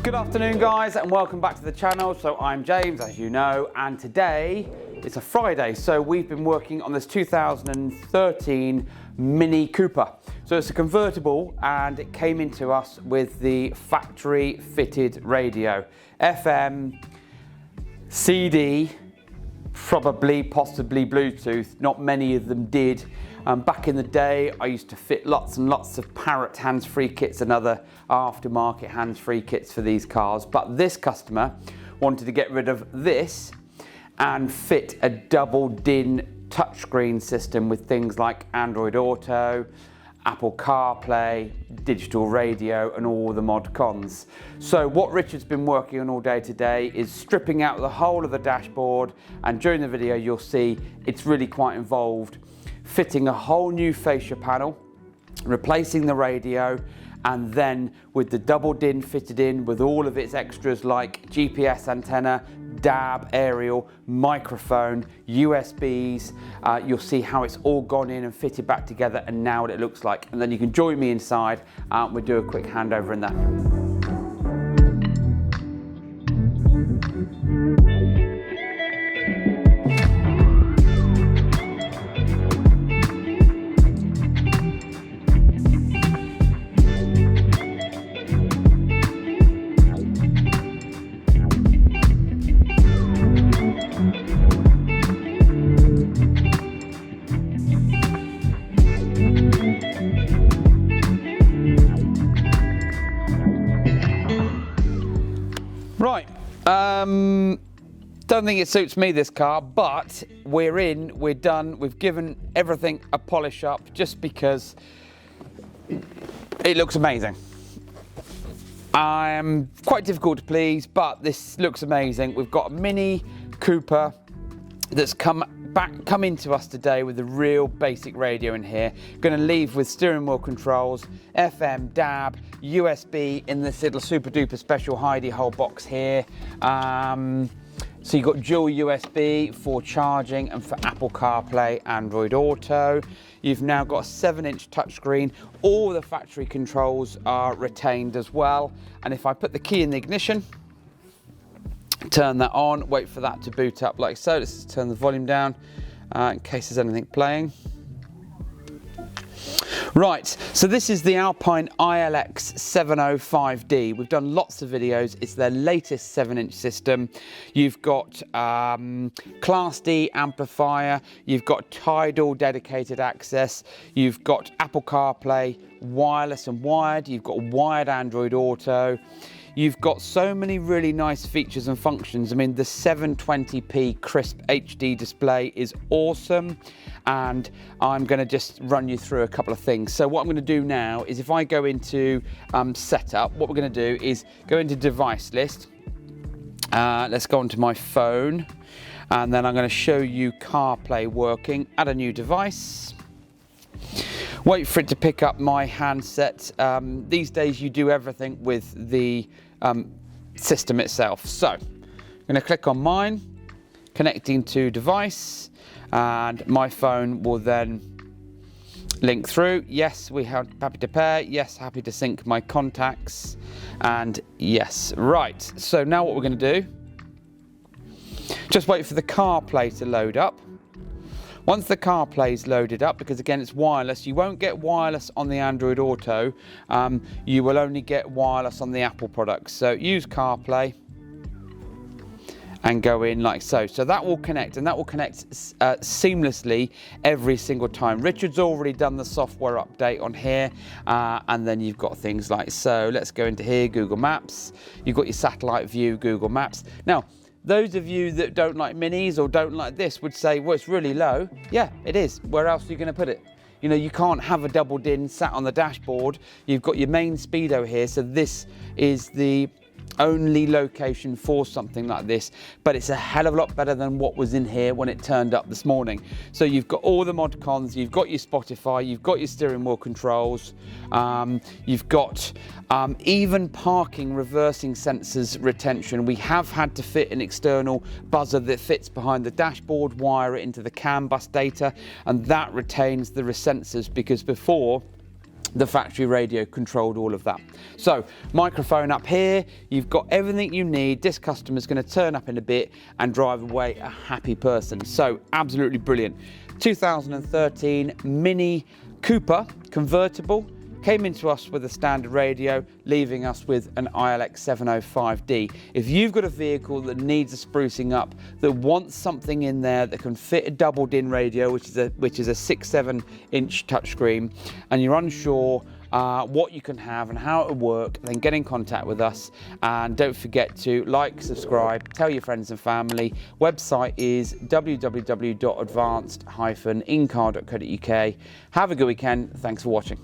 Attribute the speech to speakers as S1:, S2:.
S1: Good afternoon guys, and welcome back to the channel. So I'm James, as you know, and today it's a Friday, so we've been working on this 2013 Mini Cooper. So it's a convertible and it came into us with the factory fitted radio, FM, CD, possibly Bluetooth. Not many of them did. Back in the day, I used to fit lots and lots of Parrot hands-free kits and other aftermarket hands-free kits for these cars, but this customer wanted to get rid of this and fit a double DIN touchscreen system with things like Android Auto, Apple CarPlay, digital radio, and all the mod cons. So what Richard's been working on all day today is stripping out the whole of the dashboard, and during the video you'll see it's really quite involved. Fitting a whole new fascia panel, replacing the radio, and then with the double DIN fitted in with all of its extras like GPS antenna, DAB, aerial, microphone, USBs. You'll see how it's all gone in and fitted back together and now what it looks like. And then you can join me inside. We'll do a quick handover in there. Right, don't think it suits me, this car, but we're in, we're done, we've given everything a polish up just because it looks amazing. I'm quite difficult to please, but this looks amazing. We've got a Mini Cooper that's come into us today with a real basic radio in here. Going to leave with steering wheel controls, FM, DAB, USB in this little super duper special hidey hole box here. So you've got dual USB for charging and for Apple CarPlay, Android Auto. You've now got a 7-inch touchscreen. All the factory controls are retained as well. And if I put the key in the ignition, turn that on, wait for that to boot up like so. Let's just turn the volume down in case there's anything playing. Right, so this is the Alpine iLX-705D. We've done lots of videos. It's their latest 7-inch system. You've got Class D amplifier, you've got Tidal dedicated access, you've got Apple CarPlay, wireless and wired, you've got wired Android Auto. You've got so many really nice features and functions. I mean, the 720p crisp HD display is awesome, and I'm going to just run you through a couple of things. So what I'm going to do now is, if I go into setup, what we're going to do is go into device list. Let's go onto my phone, and then I'm going to show you CarPlay working. Add a new device. Wait for it to pick up my handset. These days you do everything with the system itself. So I'm going to click on mine, connecting to device, and my phone will then link through. Yes, we have happy to pair. Yes, happy to sync my contacts, and yes. Right, so now what we're going to do, just wait for the CarPlay to load up. Once the CarPlay is loaded up, because again it's wireless, you won't get wireless on the Android Auto, you will only get wireless on the Apple products. So use CarPlay and go in like so. So that will connect, and that will connect seamlessly every single time. Richard's already done the software update on here, and then you've got things like so. Let's go into here, Google Maps. You've got your satellite view, Google Maps. Now, those of you that don't like minis or don't like this would say, well, it's really low. Yeah, it is. Where else are you going to put it? You know, you can't have a double DIN sat on the dashboard. You've got your main speedo here, so this is the only location for something like this, but it's a hell of a lot better than what was in here when it turned up this morning. So you've got all the mod cons, you've got your Spotify, you've got your steering wheel controls, you've got even parking reversing sensors retention. We have had to fit an external buzzer that fits behind the dashboard, wire it into the CAN bus data, and that retains the sensors, because before the factory radio controlled all of that. So microphone up here, you've got everything you need. This customer's going to turn up in a bit and drive away a happy person. So absolutely brilliant. 2013 Mini Cooper Convertible. Came into us with a standard radio, leaving us with an iLX-705D. If you've got a vehicle that needs a sprucing up, that wants something in there that can fit a double DIN radio, which is a 6-7 inch touchscreen, and you're unsure what you can have and how it will work, then get in contact with us. And don't forget to like, subscribe, tell your friends and family. Website is www.advanced-incar.co.uk. Have a good weekend. Thanks for watching.